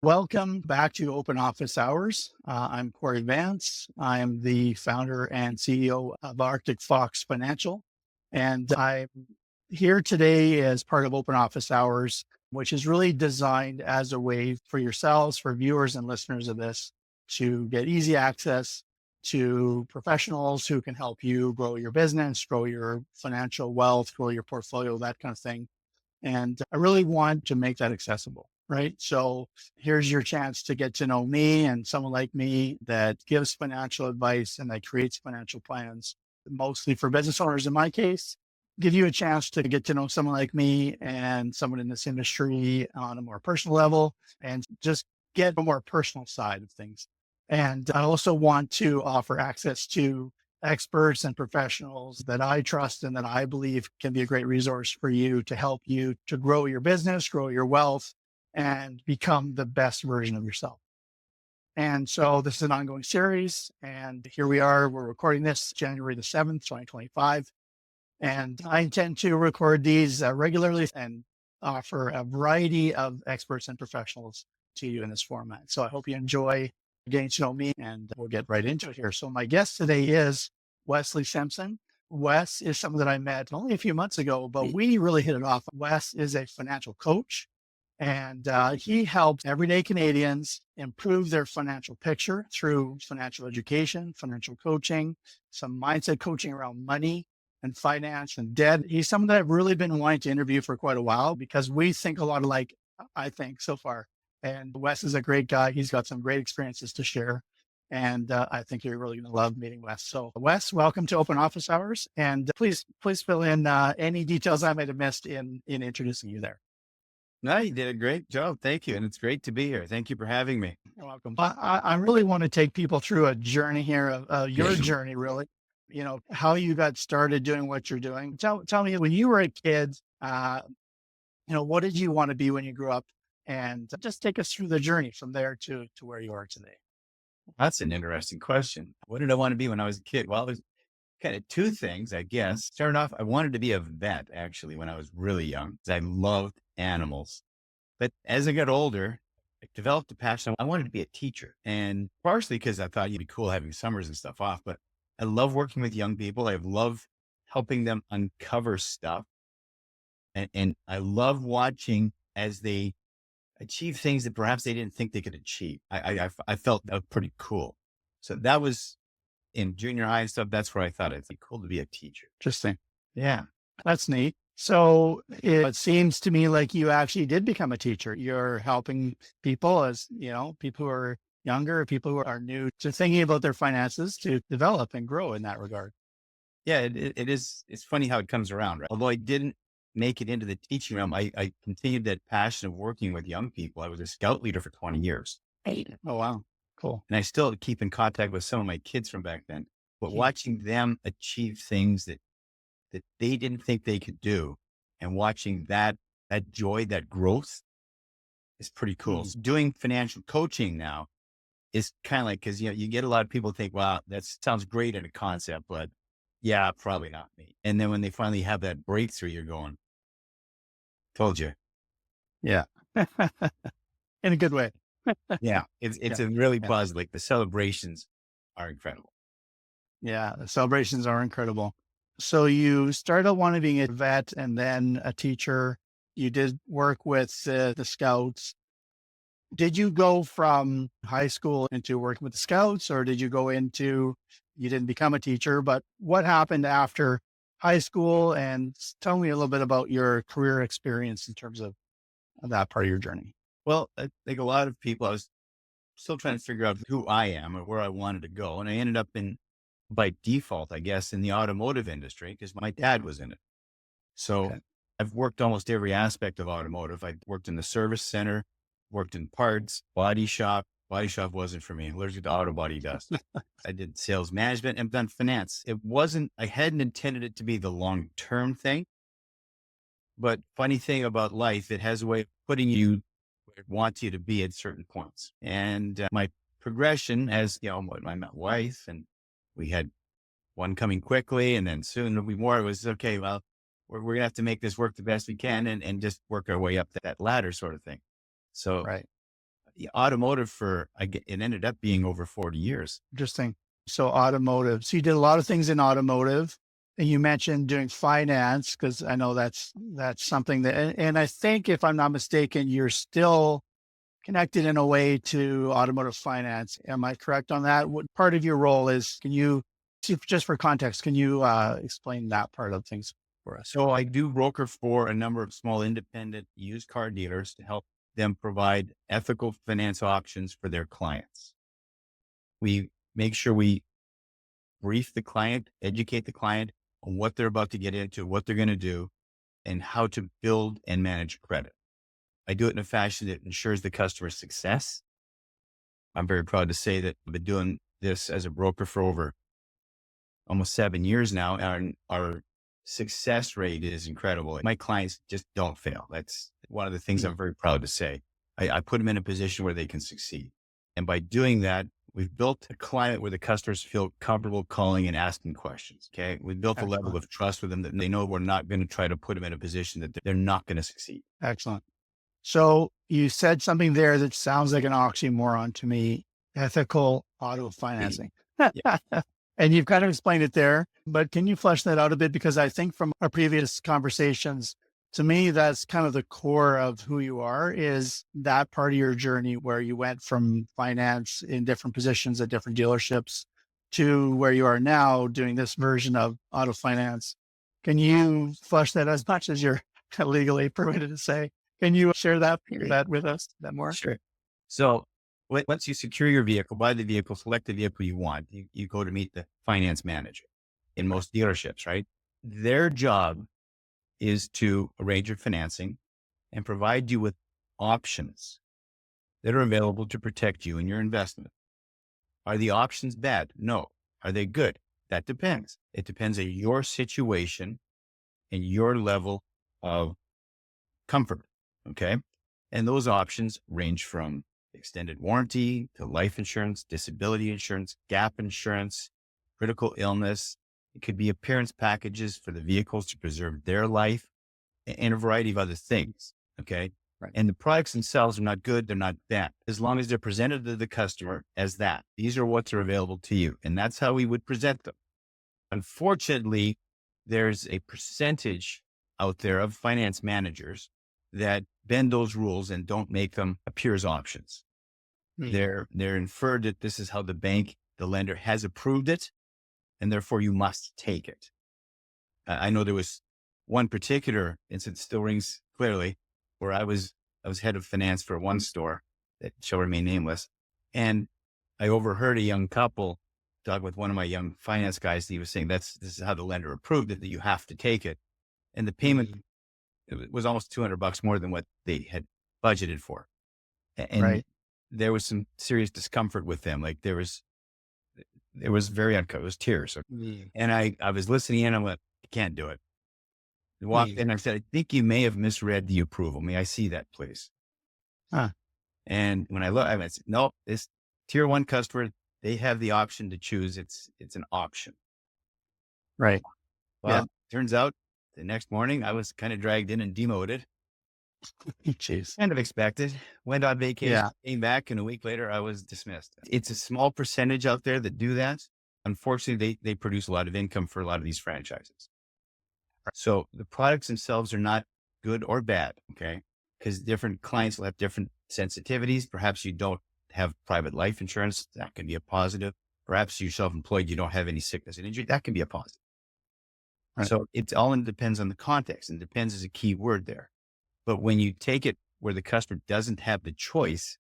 Welcome back to Open Office Hours. I'm Cory Vance. I am the founder and CEO of Arctic Fox Financial. And I'm here today as part of Open Office Hours, which is really designed as a way for yourselves, for viewers and listeners of this, to get easy access to professionals who can help you grow your business, grow your financial wealth, grow your portfolio, that kind of thing. And I really want to make that accessible, right? So here's your chance to get to know me and someone like me that gives financial advice and that creates financial plans, mostly for business owners in my case. Give you a chance to get to know someone like me and someone in this industry on a more personal level and just get a more personal side of things. And I also want to offer access to experts and professionals that I trust and that I believe can be a great resource for you to help you to grow your business, grow your wealth, and become the best version of yourself. And so this is an ongoing series. And here we are. We're recording this January the 7th, 2025. And I intend to record these regularly and offer a variety of experts and professionals to you in this format. So I hope you enjoy getting to know me, and we'll get right into it here. So my guest today is Wesley Simpson. Wes is someone that I met only a few months ago, but we really hit it off. Wes is a financial coach, and he helps everyday Canadians improve their financial picture through financial education, financial coaching, some mindset coaching around money and finance and debt. He's someone that I've really been wanting to interview for quite a while because we think a lot alike, I think, so far. And Wes is a great guy. He's got some great experiences to share. And I think you're really going to love meeting Wes. So Wes, welcome to Open Office Hours. And please fill in any details I might have missed in introducing you there. No, you did a great job. Thank you. And it's great to be here. Thank you for having me. You're welcome. I really want to take people through a journey here of your journey, really. You know, how you got started doing what you're doing. Tell me, when you were a kid, what did you want to be when you grew up? And just take us through the journey from there to where you are today. That's an interesting question. What did I want to be when I was a kid? Well, it was kind of two things, I guess. Starting off, I wanted to be a vet actually when I was really young because I loved animals. But as I got older, I developed a passion. I wanted to be a teacher, and partially because I thought it'd be cool having summers and stuff off. But I love working with young people. I love helping them uncover stuff. And I love watching as they achieve things that perhaps they didn't think they could achieve. I felt that was pretty cool. So that was in junior high and stuff. That's where I thought it'd be cool to be a teacher. Interesting. Yeah. That's neat. So it seems to me like you actually did become a teacher. You're helping people people who are younger, people who are new to thinking about their finances to develop and grow in that regard. Yeah, it is. It's funny how it comes around, right? Although I didn't make it into the teaching realm, I continued that passion of working with young people. I was a scout leader for 20 years. Oh, wow. Cool. And I still keep in contact with some of my kids from back then. But watching them achieve things that they didn't think they could do, and watching that joy, that growth is pretty cool. So doing financial coaching now is kind of like, because you get a lot of people think, wow, that sounds great in a concept, but yeah, probably not me. And then when they finally have that breakthrough, you're going, told you. Yeah. In a good way. Yeah. It's a really positive. Like the celebrations are incredible. Yeah. The celebrations are incredible. So you started wanting being a vet and then a teacher. You did work with the scouts. Did you go from high school into working with the scouts, or did you you didn't become a teacher, but what happened after high school? And tell me a little bit about your career experience in terms of that part of your journey. Well, I think a lot of people, I was still trying to figure out who I am or where I wanted to go. And I ended up by default, I guess, in the automotive industry because my dad was in it. So Okay. I've worked almost every aspect of automotive. I worked in the service center, worked in parts, body shop. Body shop wasn't for me. I'm allergic to auto body dust. I did sales management and done finance. I hadn't intended it to be the long-term thing, but funny thing about life, it has a way of putting you where it wants you to be at certain points. And my progression as, I met wife and we had one coming quickly and then soon there'll be more. It was okay. Well, we're going to have to make this work the best we can and just work our way up that ladder sort of thing. So Right. the automotive it ended up being over 40 years. Interesting. So automotive. So you did a lot of things in automotive, and you mentioned doing finance because I know that's something that, and I think if I'm not mistaken, you're still connected in a way to automotive finance. Am I correct on that? What part of your role is? Can you, just for context, can you explain that part of things for us? So I do broker for a number of small independent used car dealers to help them provide ethical finance options for their clients. We make sure we brief the client, educate the client on what they're about to get into, what they're going to do, and how to build and manage credit. I do it in a fashion that ensures the customer's success. I'm very proud to say that I've been doing this as a broker for over almost 7 years now, and our success rate is incredible. My clients just don't fail. That's one of the things I'm very proud to say. I put them in a position where they can succeed. And by doing that, we've built a climate where the customers feel comfortable calling and asking questions. Okay. We built a level of trust with them that they know we're not going to try to put them in a position that they're not going to succeed. Excellent. So you said something there that sounds like an oxymoron to me, ethical auto financing. Yeah. And you've kind of explained it there, but can you flesh that out a bit? Because I think from our previous conversations, to me, that's kind of the core of who you are, is that part of your journey where you went from finance in different positions at different dealerships to where you are now doing this version of auto finance. Can you flesh that as much as you're legally permitted to say? Can you share that with us that more? Sure. So once you secure your vehicle, buy the vehicle, select the vehicle you want, you go to meet the finance manager in most dealerships, right? Their job is to arrange your financing and provide you with options that are available to protect you and your investment. Are the options bad? No. Are they good? That depends. It depends on your situation and your level of comfort. Okay. And those options range from extended warranty to life insurance, disability insurance, gap insurance, critical illness. It could be appearance packages for the vehicles to preserve their life and a variety of other things. Okay. Right. And the products themselves are not good. They're not bad. As long as they're presented to the customer as that, these are what's available to you. And that's how we would present them. Unfortunately, there's a percentage out there of finance managers that bend those rules and don't make them appear as options. They're inferred that this is how the bank, the lender has approved it, and therefore you must take it. I know there was one particular incident, still rings clearly, where I was head of finance for one store that shall remain nameless. And I overheard a young couple talk with one of my young finance guys. And he was saying, this is how the lender approved it, that you have to take it. And the payment it was almost $200 more than what they had budgeted for. And there was some serious discomfort with them. Like there was very uncomfortable. It was tears. And I was listening in. I went, I can't do it. I walked in. I said, I think you may have misread the approval. May I see that, please? And when I looked, I went, no, this tier 1 customer, they have the option to choose. It's an option. Right. Well, turns out the next morning I was kind of dragged in and demoted. Jeez. Kind of expected. Went on vacation, came back, and a week later I was dismissed. It's a small percentage out there that do that. Unfortunately, they produce a lot of income for a lot of these franchises. So the products themselves are not good or bad, okay? Because different clients will have different sensitivities. Perhaps you don't have private life insurance. That can be a positive. Perhaps you're self-employed. You don't have any sickness and injury. That can be a positive. Right. So it's all depends on the context, and depends is a key word there. But when you take it where the customer doesn't have the choice,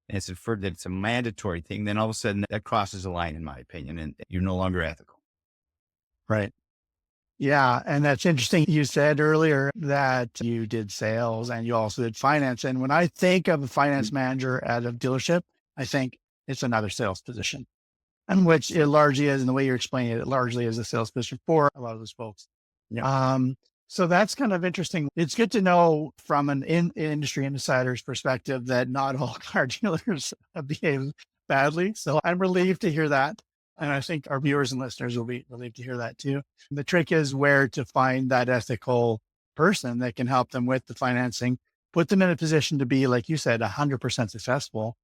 and it's inferred that it's a mandatory thing, then all of a sudden that crosses a line, in my opinion, and you're no longer ethical. Right. Yeah. And that's interesting. You said earlier that you did sales and you also did finance. And when I think of a finance manager at a dealership, I think it's another sales position, and which it largely is. And the way you're explaining it largely is a sales position for a lot of those folks. Yeah. So that's kind of interesting. It's good to know from an industry insider's perspective that not all car dealers behave badly. So I'm relieved to hear that. And I think our viewers and listeners will be relieved to hear that too. The trick is where to find that ethical person that can help them with the financing. put them in a position to be, like you said, 100% successful.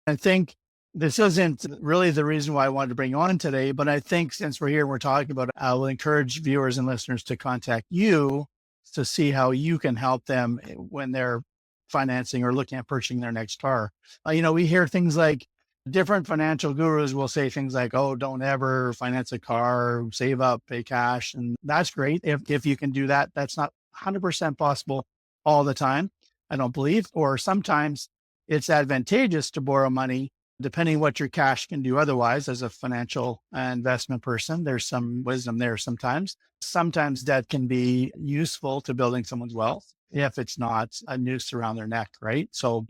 I think this isn't really the reason why I wanted to bring you on today, but I think since we're here and we're talking about it, I will encourage viewers and listeners to contact you to see how you can help them when they're financing or looking at purchasing their next car. We hear things like different financial gurus will say things like, oh, don't ever finance a car, save up, pay cash. And that's great. If you can do that, that's not 100% possible all the time, I don't believe. Or sometimes it's advantageous to borrow money, depending what your cash can do otherwise as a financial investment person. There's some wisdom there sometimes. Sometimes debt can be useful to building someone's wealth if it's not a noose around their neck, right? So,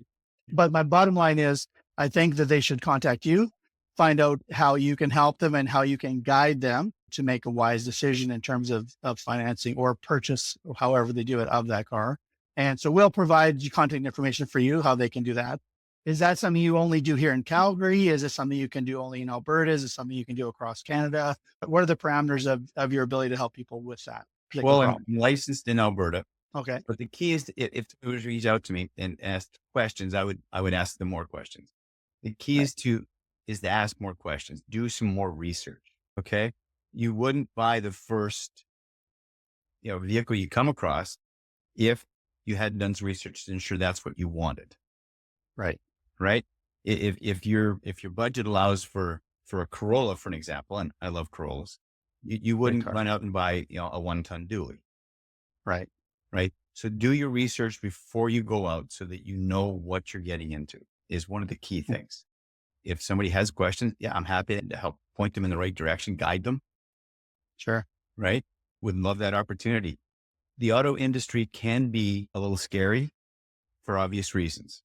but my bottom line is, I think that they should contact you, find out how you can help them and how you can guide them to make a wise decision in terms of financing or purchase, however they do it, of that car. And so we'll provide you contact information for you, how they can do that. Is that something you only do here in Calgary? Is it something you can do only in Alberta? Is it something you can do across Canada? What are the parameters of your ability to help people with that? Well, I'm licensed in Alberta. Okay. But the key is if they would reach out to me and ask questions, I would ask them more questions. The key Right. is to ask more questions, do some more research. Okay. You wouldn't buy the first, vehicle you come across if you hadn't done some research to ensure that's what you wanted. Right. Right. If your budget allows for a Corolla, for an example, and I love Corollas, you wouldn't run out and buy, a 1-ton dually. Right. Right. So do your research before you go out so that you know what you're getting into is one of the key things. If somebody has questions, I'm happy to help point them in the right direction, guide them. Sure. Right. Would love that opportunity. The auto industry can be a little scary for obvious reasons,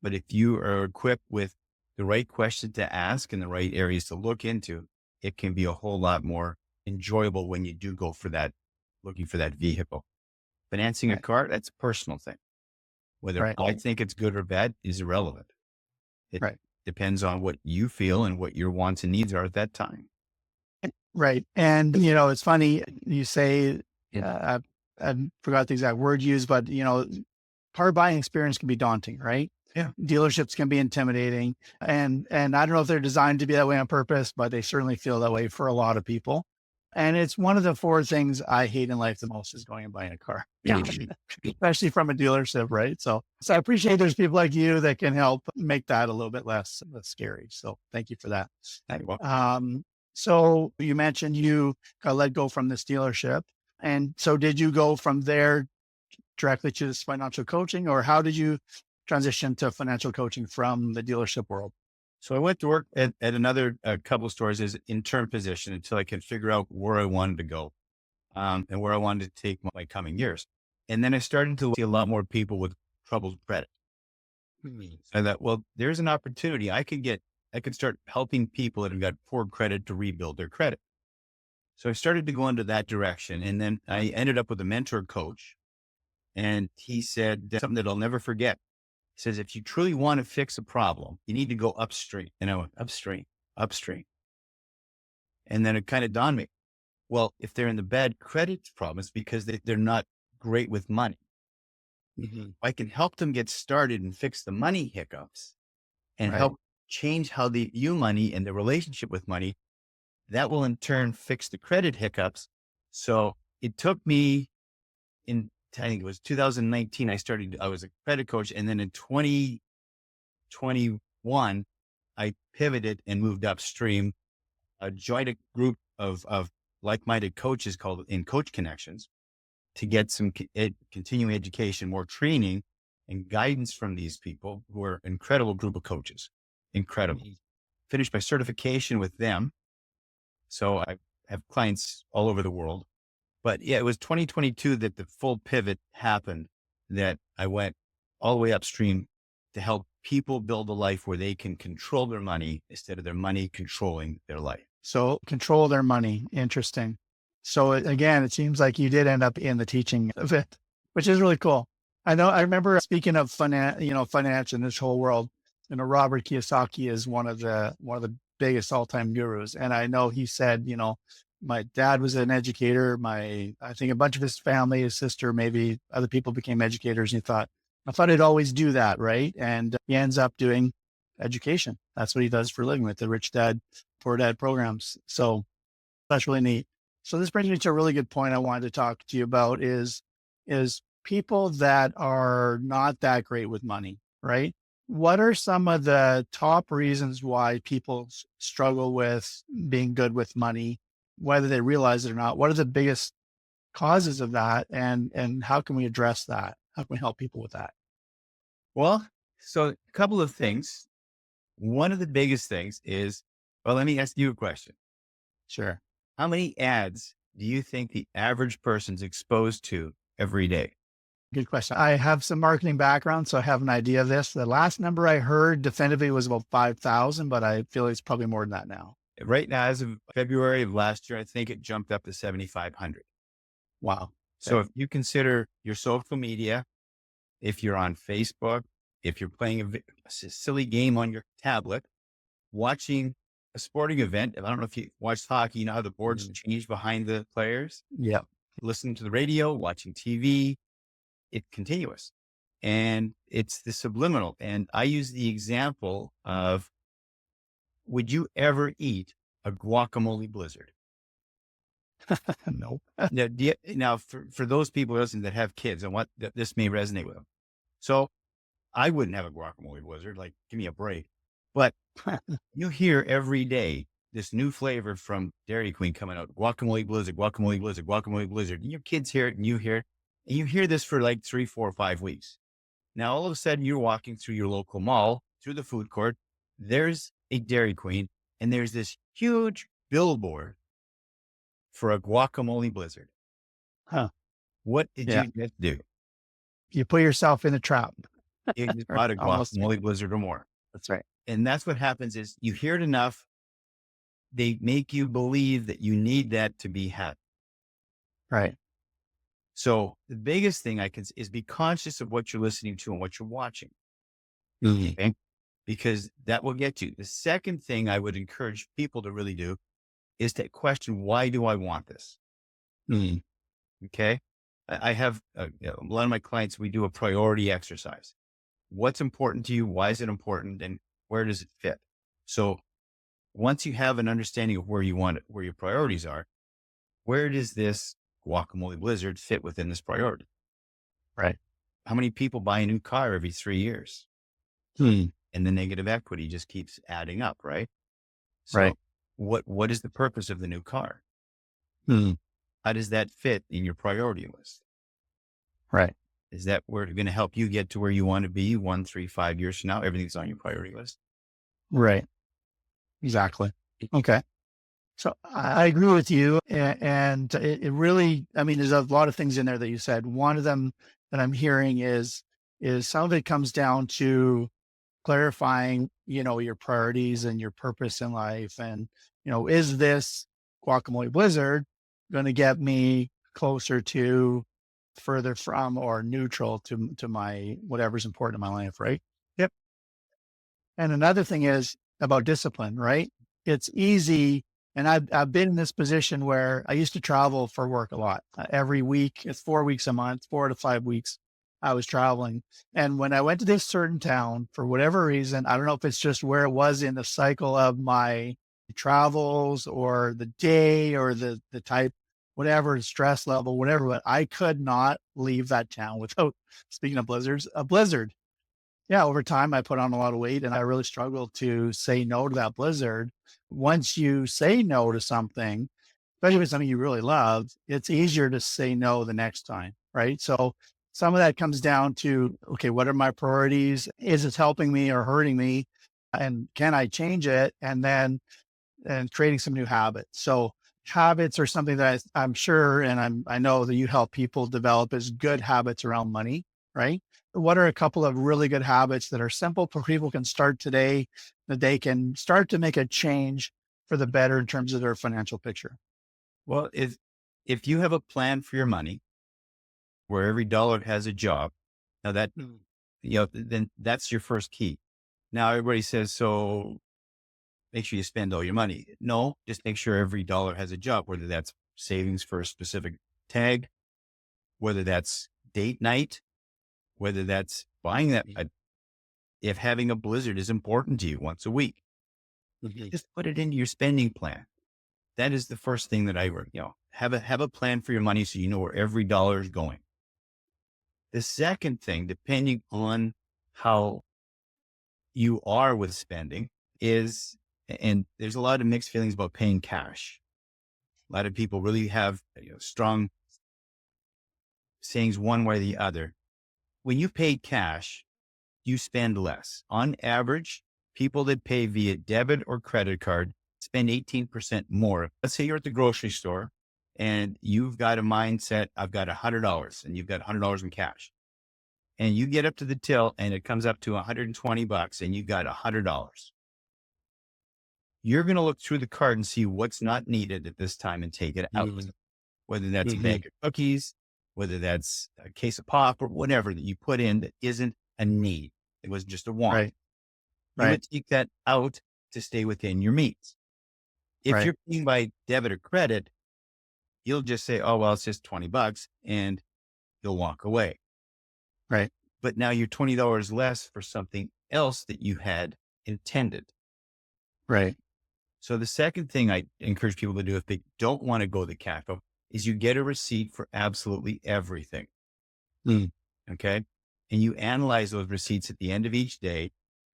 but if you are equipped with the right questions to ask and the right areas to look into, it can be a whole lot more enjoyable when you do go for that, looking for that vehicle. Financing a car, that's a personal thing. Whether I think it's good or bad is irrelevant. It depends on what you feel and what your wants and needs are at that time. Right. And, it's funny you say, I forgot the exact word used, but, car buying experience can be daunting, right? Yeah. Dealerships can be intimidating. And I don't know if they're designed to be that way on purpose, but they certainly feel that way for a lot of people. And it's one of the 4 things I hate in life the most is going and buying a car, especially from a dealership, right? So I appreciate there's people like you that can help make that a little bit less scary. So thank you for that. So you mentioned you got let go from this dealership. And so did you go from there directly to this financial coaching, or how did you transition to financial coaching from the dealership world? So I went to work at another couple of stores as an intern position until I could figure out where I wanted to go and where I wanted to take my coming years. And then I started to see a lot more people with troubled credit. I thought, well, there's an opportunity. I could start helping people that have got poor credit to rebuild their credit. So I started to go into that direction. And then I ended up with a mentor coach. And he said something that I'll never forget. He says, if you truly want to fix a problem, you need to go upstream. And I went, upstream. And then it kind of dawned me, well, if they're in the bad credit problem, it's because they're not great with money. I can help them get started and fix the money hiccups and help change how they view money and the relationship with money. That will in turn fix the credit hiccups. So it took me I think it was 2019, I was a credit coach. And then in 2021, I pivoted and moved upstream, joined a group of like-minded coaches called in Coach Connections to get some continuing education, more training and guidance from these people who are an incredible group of coaches. Incredible. Finished my certification with them. So I have clients all over the world. But it was 2022 that the full pivot happened, that I went all the way upstream to help people build a life where they can control their money instead of their money controlling their life. So control their money. Interesting. So again, it seems like you did end up in the teaching of it, which is really cool. I remember speaking of finance in this whole world, Robert Kiyosaki is one of the biggest all-time gurus. And I know he said, my dad was an educator. I think a bunch of his family, his sister, maybe other people became educators. And he thought, I thought he'd always do that, right? And he ends up doing education. That's what he does for a living with the Rich Dad, Poor Dad programs. So that's really neat. So this brings me to a really good point I wanted to talk to you about is people that are not that great with money, right? What are some of the top reasons why people struggle with being good with money, whether they realize it or not? What are the biggest causes of that, and how can we address that? How can we help people with that? Well, so a couple of things. One of the biggest things is, well, let me ask you a question. Sure. How many ads do you think the average person's exposed to every day? Good question. I have some marketing background, so I have an idea of this. The last number I heard definitively was about 5,000, but I feel it's probably more than that now. Right now, as of February of last year, I think it jumped up to 7,500. Wow. So Okay. if you consider your social media, if you're on Facebook, if you're playing a silly game on your tablet, watching a sporting event, I don't know if you watched hockey, you know how the boards Mm. change behind the players, Yeah. listening to the radio, watching TV, it's continuous. And it's the subliminal. And I use the example of, would you ever eat a guacamole blizzard? No. Now, for those people listening that have kids and what this may resonate with them. So I wouldn't have a guacamole blizzard, like, give me a break. But you hear every day this new flavor from Dairy Queen coming out, guacamole blizzard, guacamole blizzard, guacamole blizzard. And your kids hear it and you hear it. And you hear this for like 3, 4, 5 weeks. Now, all of a sudden, you're walking through your local mall, through the food court. There's a Dairy Queen, and there's this huge billboard for a guacamole blizzard. Huh. What did Yeah. you just do? You put yourself in a trap. You just Or bought a almost. guacamole blizzard or more. That's right. And that's what happens is you hear it enough. They make you believe that you need that to be happy. Right. So the biggest thing is be conscious of what you're listening to and what you're watching. Mhm. Okay? Because that will get you. The second thing I would encourage people to really do is to question, why do I want this? Mhm. Okay. I have a lot of my clients, we do a priority exercise. What's important to you? Why is it important? And where does it fit? So once you have an understanding of where you want it, where your priorities are, where does this guacamole blizzard fit within this priority? Right. How many people buy a new car every 3 years? Hmm. And the negative equity just keeps adding up, right? So Right. what is the purpose of the new car? Hmm. How does that fit in your priority list? Right. Is that where it's going to help you get to where you want to be 1, 3, 5 years from now? Everything's on your priority list. Right. Exactly. Okay. So I agree with you. And it really, I mean, there's a lot of things in there that you said. One of them that I'm hearing is some of it comes down to clarifying, your priorities and your purpose in life. And, is this guacamole blizzard going to get me closer to, further from, or neutral to my whatever's important in my life, right? Yep. And another thing is about discipline, right? It's easy. And I've been in this position where I used to travel for work a lot. Every week, it's 4 weeks a month, 4 to 5 weeks, I was traveling. And when I went to this certain town, for whatever reason, I don't know if it's just where it was in the cycle of my travels or the day or the type, whatever, stress level, whatever, but I could not leave that town without, speaking of blizzards, a blizzard. Yeah, over time, I put on a lot of weight and I really struggled to say no to that blizzard. Once you say no to something, especially if it's something you really love, it's easier to say no the next time, right? So some of that comes down to, okay, what are my priorities? Is it helping me or hurting me? And can I change it? And creating some new habits. So habits are something that I'm sure, and I know that you help people develop as good habits around money, right? What are a couple of really good habits that are simple for people can start today that they can start to make a change for the better in terms of their financial picture? Well, if you have a plan for your money where every dollar has a job, now that, Mm. then that's your first key. Now everybody says, so make sure you spend all your money. No, just make sure every dollar has a job, whether that's savings for a specific tag, whether that's date night, whether that's buying that, if having a blizzard is important to you once a week, Mhm. just put it into your spending plan. That is the first thing that I would, have a plan for your money so you know where every dollar is going. The second thing, depending on how you are with spending, is, and there's a lot of mixed feelings about paying cash. A lot of people really have strong sayings one way or the other. When you pay cash, you spend less. On average, people that pay via debit or credit card spend 18% more. Let's say you're at the grocery store and you've got a mindset, I've got $100 and you've got $100 in cash. And you get up to the till and it comes up to $120 and you've got $100. You're going to look through the card and see what's not needed at this time and take it out. Mhm. Whether that's a Mhm. bag of cookies, whether that's a case of pop or whatever that you put in that isn't a need. It was just a want. Right. You Right. would take that out to stay within your means. If Right. you're paying by debit or credit, you'll just say, oh, well, it's just $20 and you'll walk away. Right. But now you're $20 less for something else that you had intended. Right. So the second thing I encourage people to do if they don't want to go the cash route is you get a receipt for absolutely everything. Mm. Okay. And you analyze those receipts at the end of each day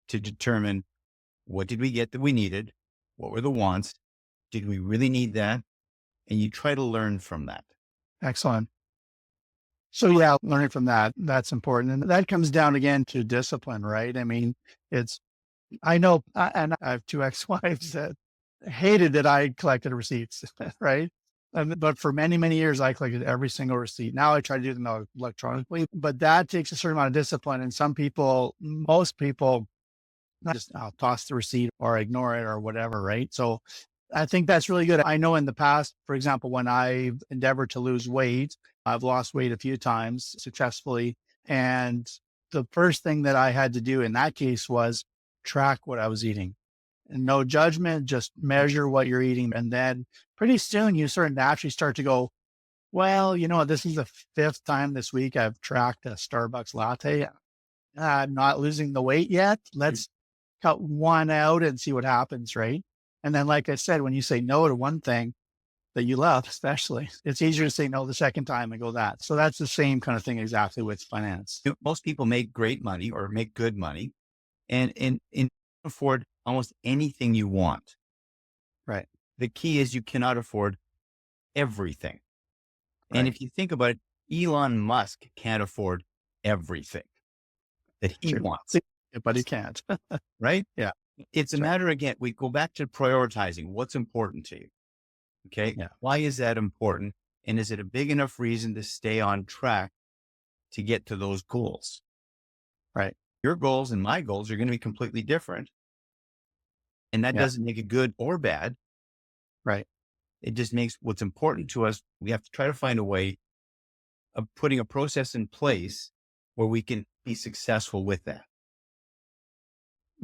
to determine what did we get that we needed? What were the wants? Did we really need that? And you try to learn from that. Excellent. So yeah, learning from that, that's important. And that comes down again to discipline, right? I mean, it's, I know, and I have two ex-wives that hated that I collected receipts, right? But for many, many years, I collected every single receipt. Now I try to do them electronically, but that takes a certain amount of discipline. And some people, most people, not just I'll toss the receipt or ignore it or whatever, right? So I think that's really good. I know in the past, for example, when I've endeavored to lose weight, I've lost weight a few times successfully. And the first thing that I had to do in that case was track what I was eating. And no judgment, just measure what you're eating. And then pretty soon you sort of naturally start to go, well, you know what? This is the fifth time this week I've tracked a Starbucks latte. I'm not losing the weight yet. Let's cut one out and see what happens, right? And then, like I said, when you say no to one thing that you love, especially, it's easier to say no the second time and go that. So that's the same kind of thing exactly with finance. Most people make great money or make good money and afford almost anything you want. Right. The key is you cannot afford everything. And Right. if you think about it, Elon Musk can't afford everything that he True. wants, But he can't. right? Yeah. It's a That's right. matter, again, we go back to prioritizing what's important to you. Okay. Yeah. Why is that important? And is it a big enough reason to stay on track to get to those goals? Right. Your goals and my goals are going to be completely different. And that Yeah. doesn't make it good or bad. Right. It just makes what's important to us. We have to try to find a way of putting a process in place where we can be successful with that.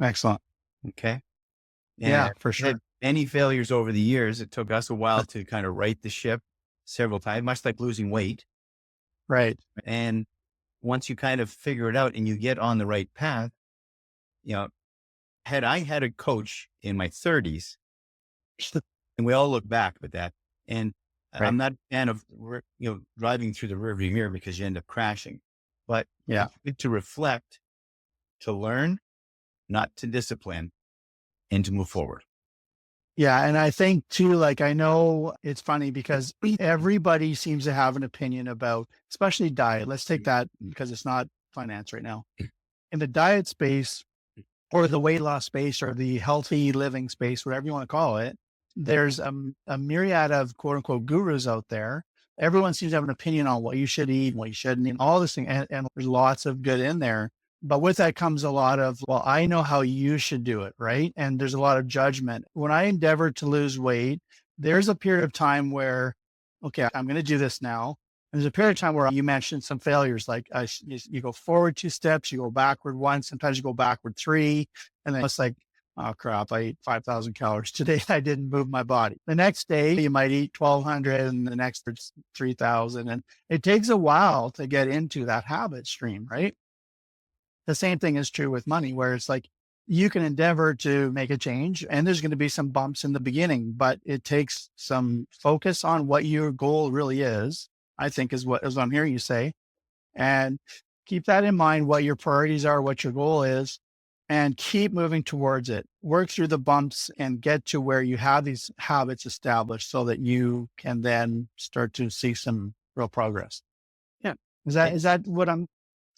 Excellent. Okay. And Yeah, for we've had sure. many failures over the years. It took us a while to kind of right the ship several times, much like losing weight. Right. And once you kind of figure it out and you get on the right path, you know, had I had a coach in my 30s, and we all look back at that, and Right. I'm not a fan of, driving through the rearview mirror because you end up crashing, but Yeah. it's good to reflect, to learn, not to discipline, and to move forward. Yeah. And I think too, like, I know it's funny because everybody seems to have an opinion about, especially diet. Let's take that because it's not finance right now. In the diet space, or the weight loss space or the healthy living space, whatever you want to call it, there's a myriad of quote unquote gurus out there. Everyone seems to have an opinion on what you should eat, what you shouldn't eat, all this thing. And there's lots of good in there. But with that comes a lot of, well, I know how you should do it. Right. And there's a lot of judgment. When I endeavored to lose weight, there's a period of time where, okay, I'm going to do this now. There's a period of time where you mentioned some failures, like you go forward two steps, you go backward one, sometimes you go backward three. And then it's like, oh crap, I ate 5,000 calories today. I didn't move my body. The next day you might eat 1,200 and the next it's 3,000. And it takes a while to get into that habit stream, right? the same thing is true with money, where it's like you can endeavor to make a change and there's going to be some bumps in the beginning, but it takes some focus on what your goal really is, I think is what I'm hearing you say. And keep that in mind, what your priorities are, what your goal is, and keep moving towards it. Work through the bumps and get to where you have these habits established so that you can then start to see some real progress. Yeah. Is that what I'm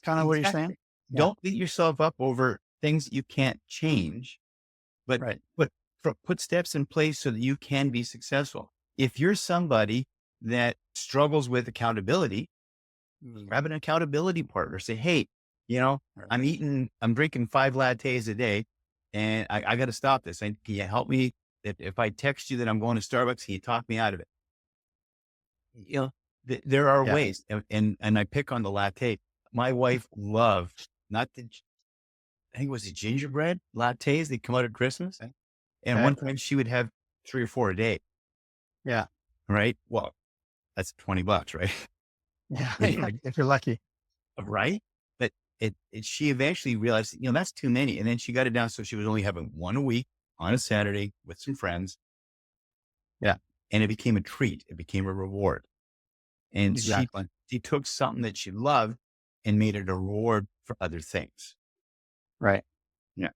kind of what you're saying? Exactly. Yeah. Don't beat yourself up over things you can't change, but Right. put put steps in place so that you can be successful. If you're somebody that struggles with accountability, grab an accountability partner. Say, hey, Right. I'm drinking 5 lattes a day, and I got to stop this. And can you help me? If I text you that I'm going to Starbucks, can you talk me out of it? You know, there are Yeah. ways, and I pick on the latte. My wife loved not the I think it was the gingerbread lattes. They come out at Christmas. Okay. And Okay. one time she would have 3 or 4 a day, Yeah. right? Well, that's $20, right? Yeah. It's Yeah. like, If you're lucky. right? But she eventually realized, that's too many. And then she got it down. So she was only having one a week on a Saturday with some friends. Yeah. And it became a treat. It became a reward. And Exactly. she took something that she loved and made it a reward for other things. Right. Yeah.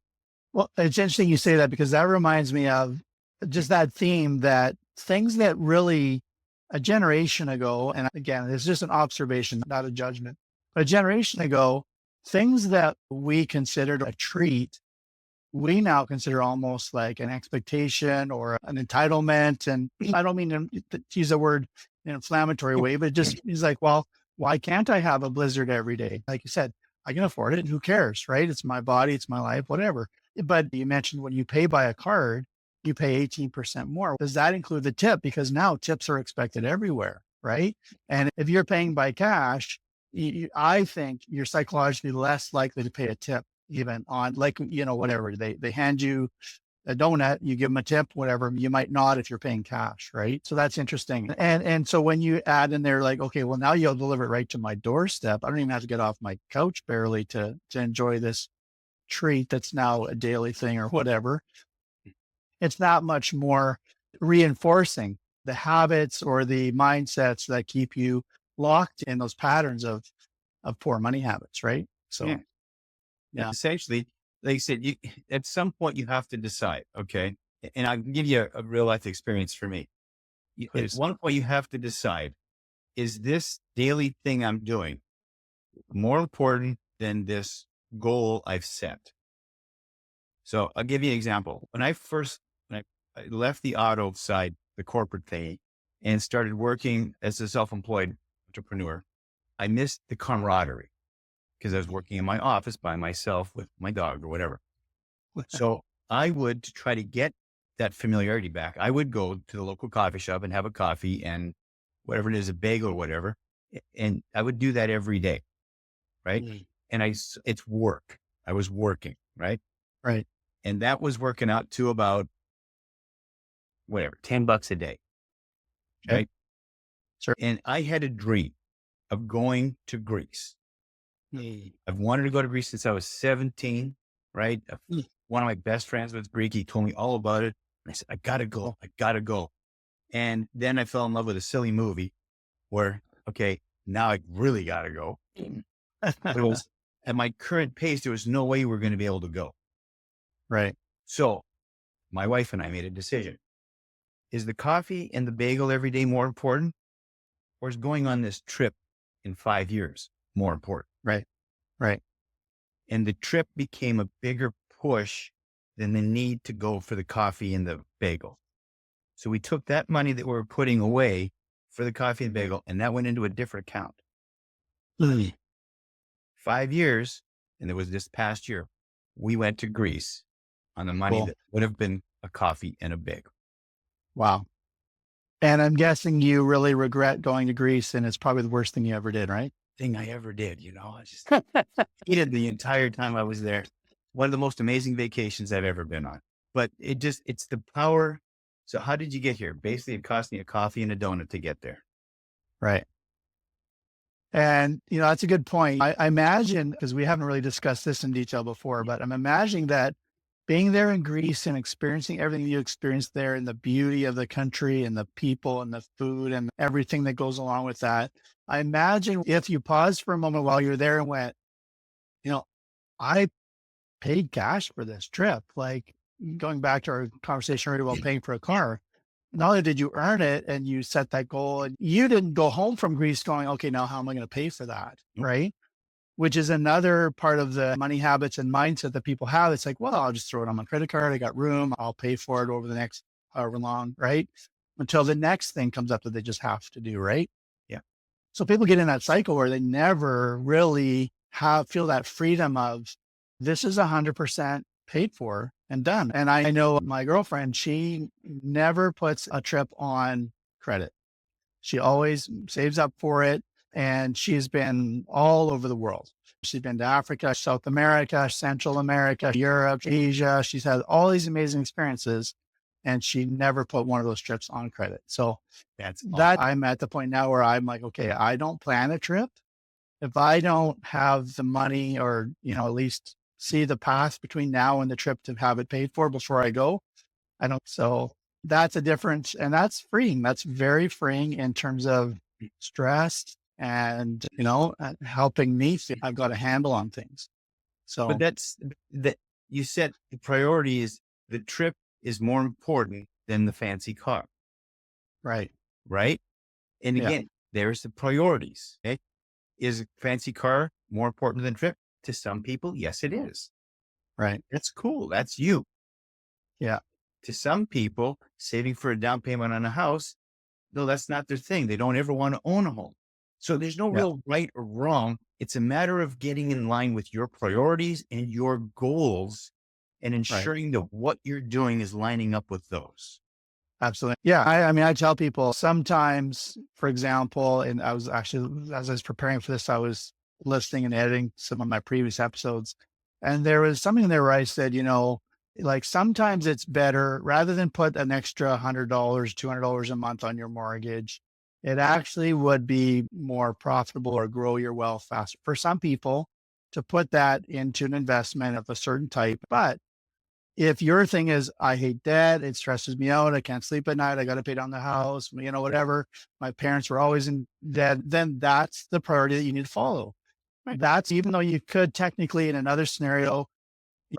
Well, it's interesting you say that because that reminds me of just that theme that things that really a generation ago, and again, it's just an observation, not a judgment, but a generation ago, things that we considered a treat, we now consider almost like an expectation or an entitlement. And I don't mean to use the word in an inflammatory way, but it just is like, well, why can't I have a blizzard every day? Like you said, I can afford it. Who cares, right? It's my body, it's my life, whatever. But you mentioned when you pay by a card, you pay 18% more. Does that include the tip? Because now tips are expected everywhere, right? And if you're paying by cash, I think you're psychologically less likely to pay a tip even on like, whatever they hand you a donut, you give them a tip, whatever, you might not if you're paying cash. Right. So that's interesting. And so when you add in there, like, okay, well now you'll deliver it right to my doorstep. I don't even have to get off my couch barely to enjoy this treat. That's now a daily thing or whatever. It's not much more reinforcing the habits or the mindsets that keep you locked in those patterns of poor money habits. Right. Yeah. So, yeah, Essentially, like I said, at some point you have to decide. Okay. And I'll give you a real life experience for me. At please. one point you have to decide, is this daily thing I'm doing more important than this goal I've set? So I'll give you an example. When I left the auto side, the corporate thing, and started working as a self-employed entrepreneur, I missed the camaraderie because I was working in my office by myself with my dog or whatever. So I would, to try to get that familiarity back, I would go to the local coffee shop and have a coffee and whatever it is, a bagel or whatever. And I would do that every day. Right. Mm. And it's work. I was working. Right. Right. And that was working out to about whatever, $10 a day. Okay. Right. Sure. And I had a dream of going to Greece. Mm. I've wanted to go to Greece since I was 17. Right. Mm. One of my best friends was Greek. He told me all about it. And I said, I gotta go. I gotta go. And then I fell in love with a silly movie where, okay, now I really gotta go. But it was at my current pace, there was no way we're going to be able to go. Right. So my wife and I made a decision. Is the coffee and the bagel every day more important? Or is going on this trip in 5 years more important? Right. Right. And the trip became a bigger push than the need to go for the coffee and the bagel. So we took that money that we were putting away for the coffee and bagel, and that went into a different account. Mm. 5 years, and it was this past year, we went to Greece on the money Cool. that would have been a coffee and a bagel. Wow. And I'm guessing you really regret going to Greece, and it's probably the worst thing you ever did, right? Thing I ever did, I just hated the entire time I was there. One of the most amazing vacations I've ever been on. But it's the power. So how did you get here? Basically, it cost me a coffee and a donut to get there. Right. And, that's a good point. I imagine, because we haven't really discussed this in detail before, but I'm imagining that being there in Greece and experiencing everything you experienced there and the beauty of the country and the people and the food and everything that goes along with that. I imagine if you paused for a moment while you're there and went, you know, I paid cash for this trip. Like going back to our conversation earlier about paying for a car, not only did you earn it and you set that goal, and you didn't go home from Greece going, okay, now how am I going to pay for that? Nope. Right. Which is another part of the money habits and mindset that people have. It's like, well, I'll just throw it on my credit card. I got room. I'll pay for it over the next however long. Right. Until the next thing comes up that they just have to do. Right. Yeah. So people get in that cycle where they never really feel that freedom of this is 100% paid for and done. And I know my girlfriend, she never puts a trip on credit. She always saves up for it. And she's been all over the world. She's been to Africa, South America, Central America, Europe, Asia. She's had all these amazing experiences, and she never put one of those trips on credit. So That's awesome. that I'm at the point now where I'm like, okay, I don't plan a trip if I don't have the money, or, at least see the path between now and the trip to have it paid for before I go. I don't. So that's a difference, and that's freeing. That's very freeing in terms of stress and, helping me feel I've got a handle on things. But So, that's that you said the priority is the trip is more important than the fancy car, right. right? And Yeah. again, there's the priorities. Okay? Is a fancy car more important than trip? To some people, yes, it is. Right. That's cool. That's you. Yeah. To some people, saving for a down payment on a house, no, that's not their thing. They don't ever want to own a home. So there's no Yeah. real right or wrong. It's a matter of getting in line with your priorities and your goals and Right. ensuring that what you're doing is lining up with those. Absolutely. Yeah. I mean, I tell people sometimes, for example, and I was actually, as I was preparing for this, I was listening and editing some of my previous episodes. And there was something there where I said, like sometimes it's better rather than put an extra $100, $200 a month on your mortgage. It actually would be more profitable or grow your wealth faster for some people to put that into an investment of a certain type. But if your thing is, I hate debt, it stresses me out, I can't sleep at night, I got to pay down the house, whatever. My parents were always in debt, then that's the priority that you need to follow. Right. That's even though you could technically in another scenario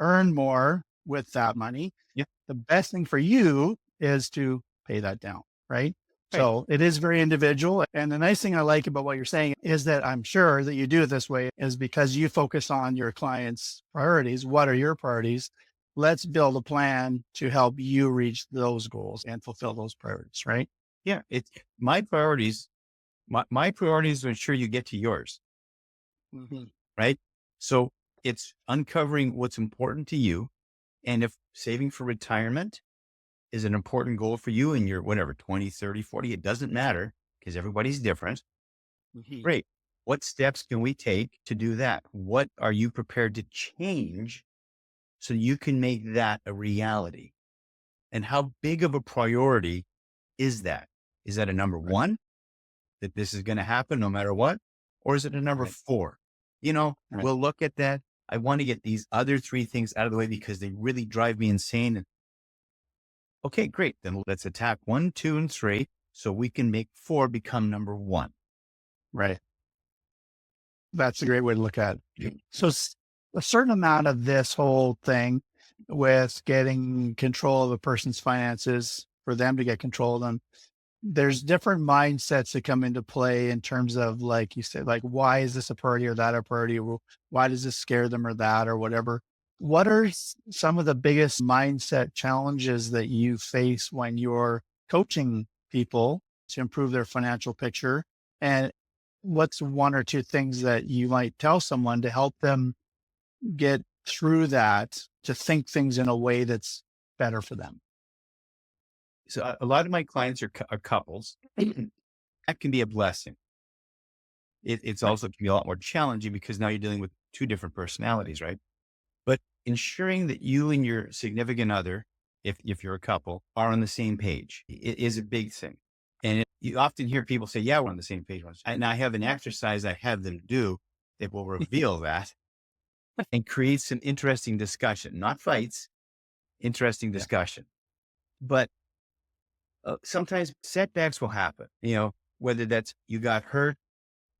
earn more with that money. Yeah. The best thing for you is to pay that down. Right. Right. So it is very individual. And the nice thing I like about what you're saying is that I'm sure that you do it this way is because you focus on your clients' priorities. What are your priorities? Let's build a plan to help you reach those goals and fulfill those priorities. Right. Yeah. It's my priorities. My priority is to ensure you get to yours. Mm-hmm. Right. So it's uncovering what's important to you. And if saving for retirement is an important goal for you in your whatever, 20, 30, 40, it doesn't matter because everybody's different. Mm-hmm. Great. What steps can we take to do that? What are you prepared to change so you can make that a reality? And how big of a priority is that? Is that a number Right. one that this is going to happen no matter what? Or is it a number Right. four? Right. We'll look at that. I want to get these other three things out of the way because they really drive me insane. And okay, great. Then let's attack 1, 2, and 3 so we can make 4 become number 1. Right. That's a great way to look at it. So a certain amount of this whole thing with getting control of a person's finances for them to get control of them, there's different mindsets that come into play in terms of, like you said, like, why is this a priority or that a priority? Or why does this scare them or that or whatever? What are some of the biggest mindset challenges that you face when you're coaching people to improve their financial picture? And what's one or two things that you might tell someone to help them get through that, to think things in a way that's better for them? So a lot of my clients are couples. That can be a blessing. It's Right. also can be a lot more challenging because now you're dealing with 2 different personalities, right? But ensuring that you and your significant other, if you're a couple, are on the same page is a big thing. And you often hear people say, yeah, we're on the same page. And I have an exercise I have them do that will reveal that and create some interesting discussion, not fights, interesting Yeah. discussion. But sometimes setbacks will happen, whether that's you got hurt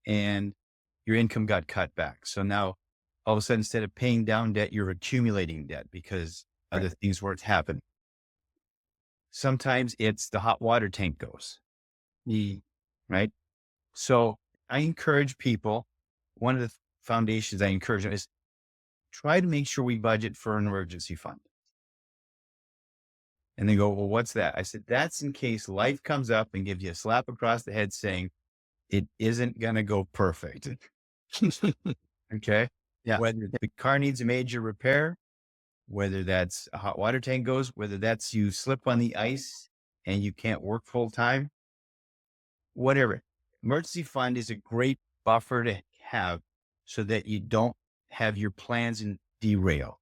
and your income got cut back. So now all of a sudden, instead of paying down debt, you're accumulating debt because Right. other things weren't happening. Sometimes it's the hot water tank goes, right? So I encourage people, one of the foundations I encourage them is try to make sure we budget for an emergency fund. And they go, well, what's that? I said, that's in case life comes up and gives you a slap across the head saying, it isn't going to go perfect. Okay. Yeah. Whether the car needs a major repair, whether that's a hot water tank goes, whether that's you slip on the ice and you can't work full time, whatever. Emergency fund is a great buffer to have so that you don't have your plans and derail.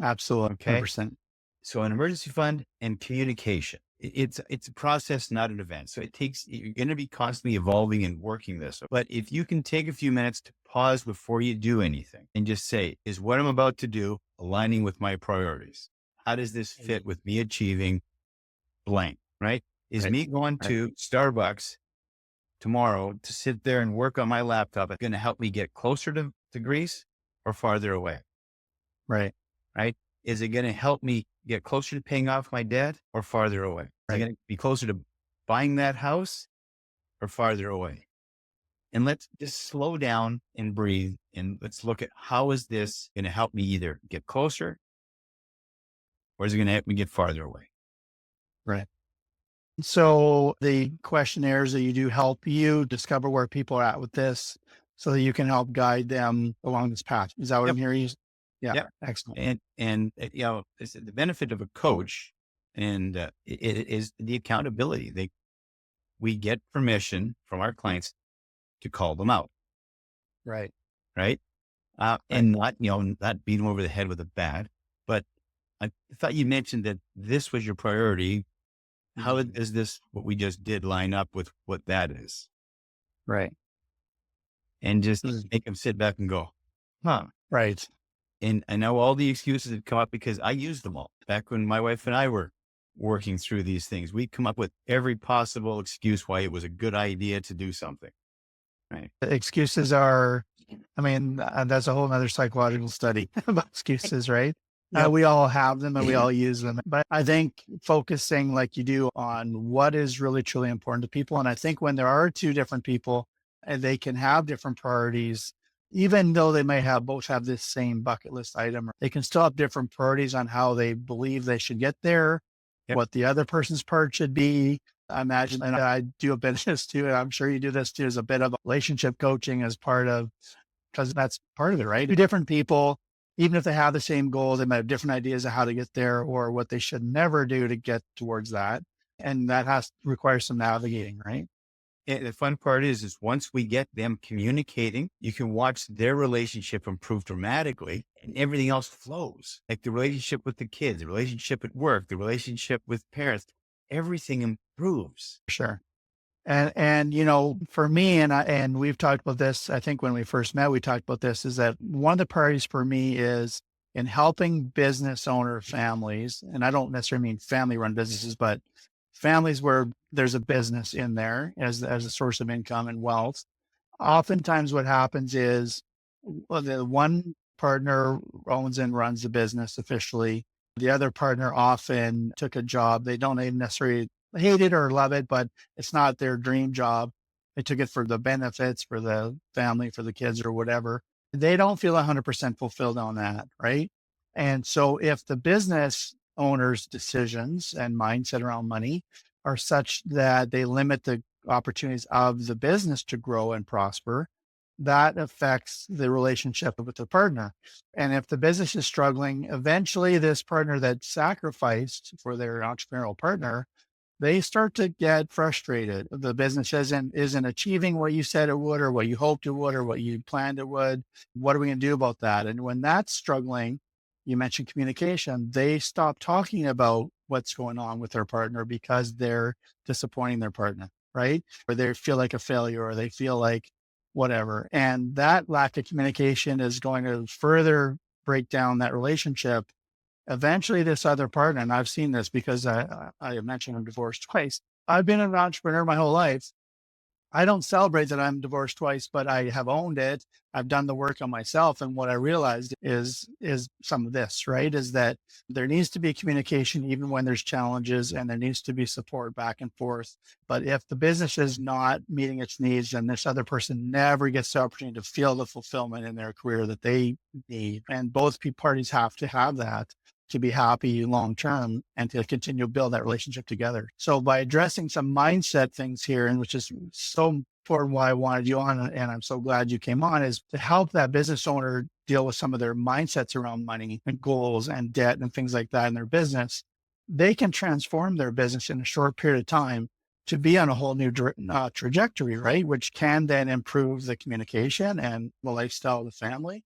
Absolutely. Okay. 100%. So an emergency fund and communication, it's a process, not an event. So you're going to be constantly evolving and working this. But if you can take a few minutes to pause before you do anything and just say, is what I'm about to do aligning with my priorities? How does this fit with me achieving blank, right? Is Right. me going to Starbucks tomorrow to sit there and work on my laptop going to help me get closer to Greece or farther away? Right. Right? Is it going to help me get closer to paying off my debt or farther away? Is it Right. going to be closer to buying that house or farther away? And let's just slow down and breathe. And let's look at how is this going to help me either get closer or is it going to help me get farther away? Right. So the questionnaires that you do help you discover where people are at with this so that you can help guide them along this path. Is that what Yep. I'm hearing you? Yeah. Yep. Excellent. And it's the benefit of a coach and it is the accountability. We get permission from our clients to call them out. Right. Right. Right. And not beat them over the head with a bat, but I thought you mentioned that this was your priority. How is this, what we just did, line up with what that is? Right. And just make them sit back and go, huh? Right. And I know all the excuses have come up because I used them all back when my wife and I were working through these things. We'd come up with every possible excuse why it was a good idea to do something. Right. The excuses are, I mean, that's a whole nother psychological study about excuses, right? Yep. We all have them and we all use them. But I think focusing like you do on what is really truly important to people. And I think when there are two different people and they can have different priorities, even though they may both have this same bucket list item, they can still have different priorities on how they believe they should get there, Yep. what the other person's part should be. I imagine, and I do a bit of this too, and I'm sure you do this too, as a bit of relationship coaching as part of, because that's part of it, right? Two different people, even if they have the same goals, they might have different ideas of how to get there or what they should never do to get towards that. And that requires some navigating, right? And the fun part is once we get them communicating, you can watch their relationship improve dramatically and everything else flows. Like the relationship with the kids, the relationship at work, the relationship with parents, everything improves. Sure. And for me, and we've talked about this, I think when we first met, we talked about this, is that one of the priorities for me is in helping business owner families. And I don't necessarily mean family run businesses, but families where there's a business in there as a source of income and wealth. Oftentimes what happens is the one partner owns and runs the business officially. The other partner often took a job. They don't even necessarily hate it or love it, but it's not their dream job. They took it for the benefits, for the family, for the kids or whatever. They don't feel 100% fulfilled on that, right? And so if the business owner's decisions and mindset around money are such that they limit the opportunities of the business to grow and prosper, that affects the relationship with the partner. And if the business is struggling, eventually this partner that sacrificed for their entrepreneurial partner, they start to get frustrated. The business isn't achieving what you said it would, or what you hoped it would, or what you planned it would. What are we going to do about that? And when that's struggling, you mentioned communication, they stop talking about what's going on with their partner because they're disappointing their partner, right? Or they feel like a failure or they feel like whatever. And that lack of communication is going to further break down that relationship. Eventually, this other partner, and I've seen this because I mentioned I'm divorced twice. I've been an entrepreneur my whole life. I don't celebrate that I'm divorced twice, but I have owned it. I've done the work on myself. And what I realized is some of this, right? Is that there needs to be communication even when there's challenges and there needs to be support back and forth. But if the business is not meeting its needs, then this other person never gets the opportunity to feel the fulfillment in their career that they need. And both parties have to have that to be happy long term and to continue to build that relationship together. So by addressing some mindset things here, and which is so important why I wanted you on, and I'm so glad you came on, is to help that business owner deal with some of their mindsets around money and goals and debt and things like that in their business. They can transform their business in a short period of time to be on a whole new trajectory, right? Which can then improve the communication and the lifestyle of the family.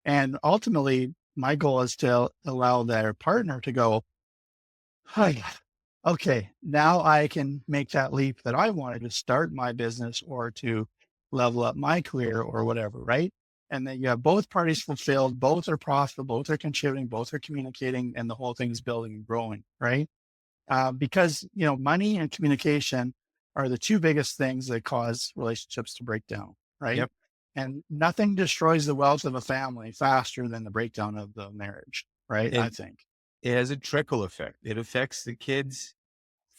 And ultimately, my goal is to allow their partner to go, hi, okay, now I can make that leap that I wanted to start my business or to level up my career or whatever, right? And then you have both parties fulfilled, both are profitable, both are contributing, both are communicating, and the whole thing is building and growing, right? Because, money and communication are the two biggest things that cause relationships to break down, right? Yep. And nothing destroys the wealth of a family faster than the breakdown of the marriage, right? I It, think. it has a trickle effect. It affects the kids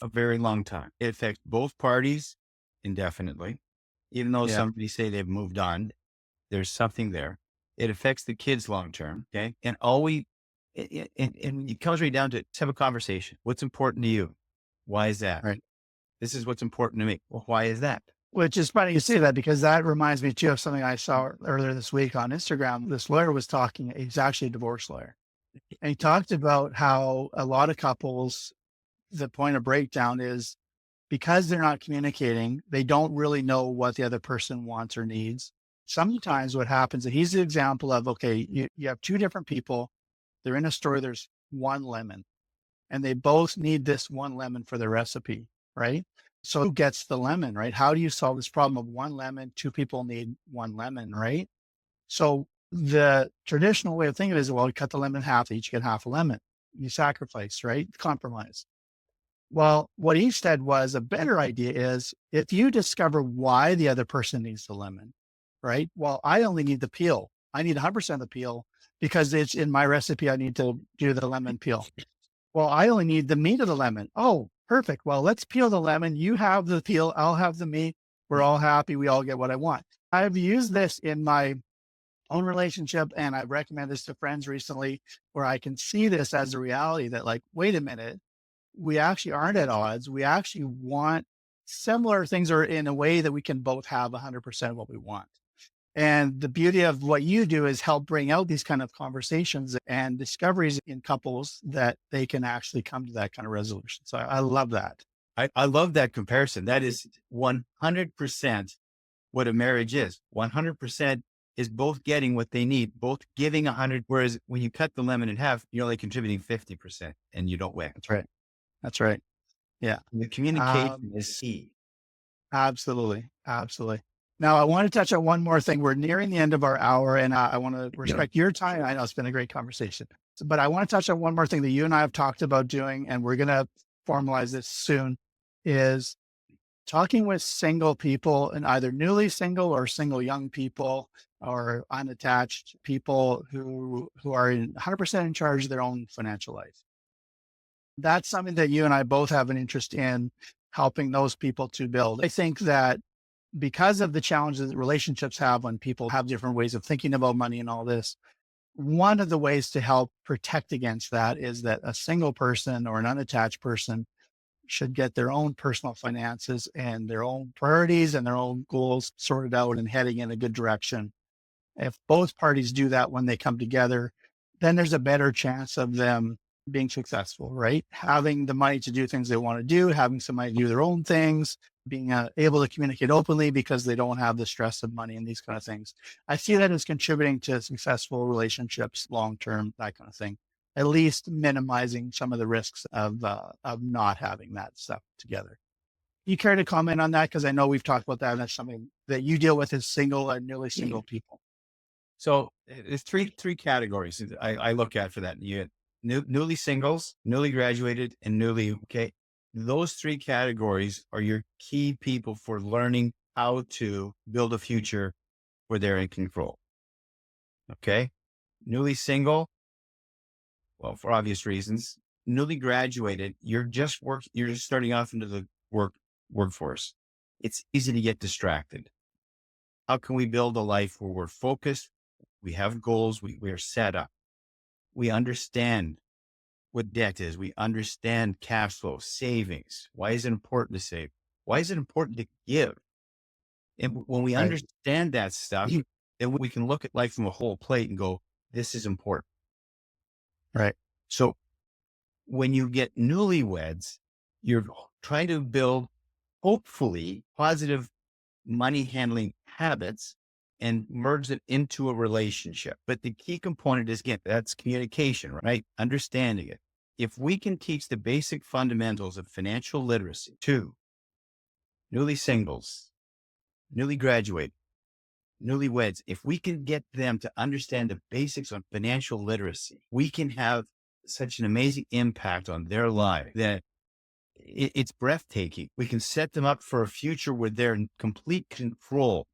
a very long time. It affects both parties indefinitely. Even though Yeah. somebody say they've moved on, there's something there. It affects the kids long term. Okay. And all and it comes right down to let's have a conversation. What's important to you? Why is that? Right. This is what's important to me. Well, why is that? Which is funny you say that because that reminds me too of something I saw earlier this week on Instagram. This lawyer was talking, he's actually a divorce lawyer. And he talked about how a lot of couples, the point of breakdown is because they're not communicating, they don't really know what the other person wants or needs. Sometimes what happens, and he's the example of, okay, you have two different people, they're in a store, there's one lemon, and they both need this one lemon for their recipe, right? So who gets the lemon, right? How do you solve this problem of one lemon? Two people need one lemon, right? So the traditional way of thinking is, well, you cut the lemon in half, each get half a lemon. You sacrifice, right? Compromise. Well, what he said was a better idea is if you discover why the other person needs the lemon, right? Well, I only need the peel. I need 100% of the peel because it's in my recipe. I need to do the lemon peel. Well, I only need the meat of the lemon. Oh, perfect. Well, let's peel the lemon. You have the peel. I'll have the meat. We're all happy. We all get what I want. I've used this in my own relationship and I've recommended this to friends recently where I can see this as a reality that, like, wait a minute, we actually aren't at odds. We actually want similar things or in a way that we can both have 100% of what we want. And the beauty of what you do is help bring out these kind of conversations and discoveries in couples that they can actually come to that kind of resolution. So I love that. I love that comparison. That is 100% what a marriage is. 100% is both getting what they need, both giving 100. Whereas when you cut the lemon in half, you're only contributing 50% and you don't win. That's right. That's right. Yeah. The communication is key. Absolutely. Absolutely. Now, I want to touch on one more thing. We're nearing the end of our hour, and I want to respect your time. I know it's been a great conversation, but I want to touch on one more thing that you and I have talked about doing, and we're going to formalize this soon, is talking with single people and either newly single or single young people or unattached people who are 100% in charge of their own financial life. That's something that you and I both have an interest in helping those people to build. I think that because of the challenges that relationships have when people have different ways of thinking about money and all this, one of the ways to help protect against that is that a single person or an unattached person should get their own personal finances and their own priorities and their own goals sorted out and heading in a good direction. If both parties do that when they come together, then there's a better chance of them being successful, right? Having the money to do things they want to do, having somebody do their own things, being able to communicate openly because they don't have the stress of money and these kind of things. I see that as contributing to successful relationships long term, that kind of thing. at least minimizing some of the risks of not having that stuff together. You care to comment on that? Because I know we've talked about that, and that's something that you deal with as single and newly single people. So there's three categories that I look at for that. You get newly singles, newly graduated, and newly okay. Those three categories are your key people for learning how to build a future where they're in control. Okay, newly single, well, for obvious reasons. Newly graduated, you're just starting off into the workforce. It's easy to get distracted. How can we build a life where we're focused? We have goals. We are set up. We understand what debt is. We understand cash flow, savings. Why is it important to save? Why is it important to give? And when we Right. understand that stuff, then we can look at life from a whole plate and go, this is important. Right. So when you get newlyweds, you're trying to build hopefully positive money handling habits and merge it into a relationship. But the key component is, again, that's communication, right? Understanding it. If we can teach the basic fundamentals of financial literacy to newly singles, newly graduated, newlyweds, if we can get them to understand the basics on financial literacy, we can have such an amazing impact on their life that it's breathtaking. We can set them up for a future where they're in complete control,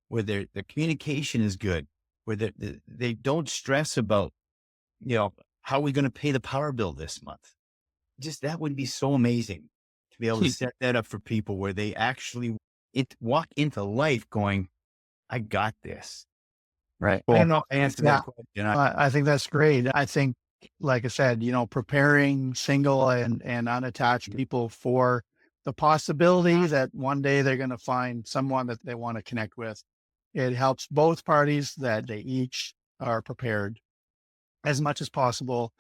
where their communication is good, where they don't stress about, how are we going to pay the power bill this month? Just that would be so amazing to be able to set that up for people where they actually walk into life going, I got this. Right. I don't know if I answered Yeah. that question. I think that's great. I think, like I said, preparing single and unattached people for the possibility that one day they're going to find someone that they want to connect with. It helps both parties that they each are prepared as much as possible,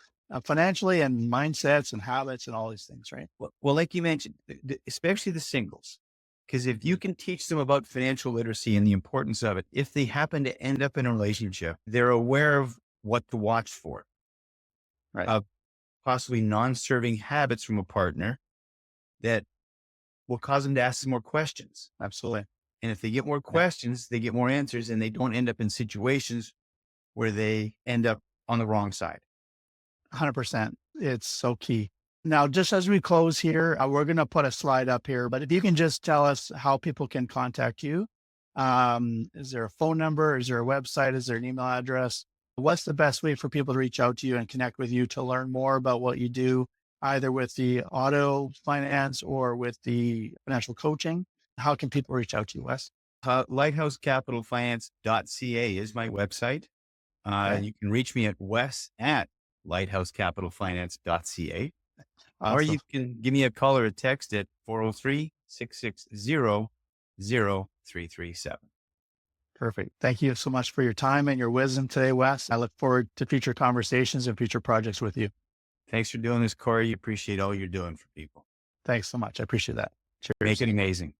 financially and mindsets and habits and all these things, right? Well, like you mentioned, especially the singles, because if you can teach them about financial literacy and the importance of it, if they happen to end up in a relationship, they're aware of what to watch for, Right. of possibly non-serving habits from a partner that will cause them to ask some more questions. Absolutely. And if they get more questions, they get more answers, and they don't end up in situations where they end up on the wrong side. 100%. It's so key. Now, just as we close here, we're going to put a slide up here, but if you can just tell us how people can contact you. Is there a phone number? Is there a website? Is there an email address? What's the best way for people to reach out to you and connect with you to learn more about what you do, either with the auto finance or with the financial coaching? How can people reach out to you, Wes? Lighthousecapitalfinance.ca is my website. Okay. You can reach me at wes@lighthousecapitalfinance.ca. Or Awesome. you can give me a call or a text at 403-660-0337. Perfect. Thank you so much for your time and your wisdom today, Wes. I look forward to future conversations and future projects with you. Thanks for doing this, Cory. Appreciate all you're doing for people. Thanks so much. I appreciate that. Make Cheers. it amazing.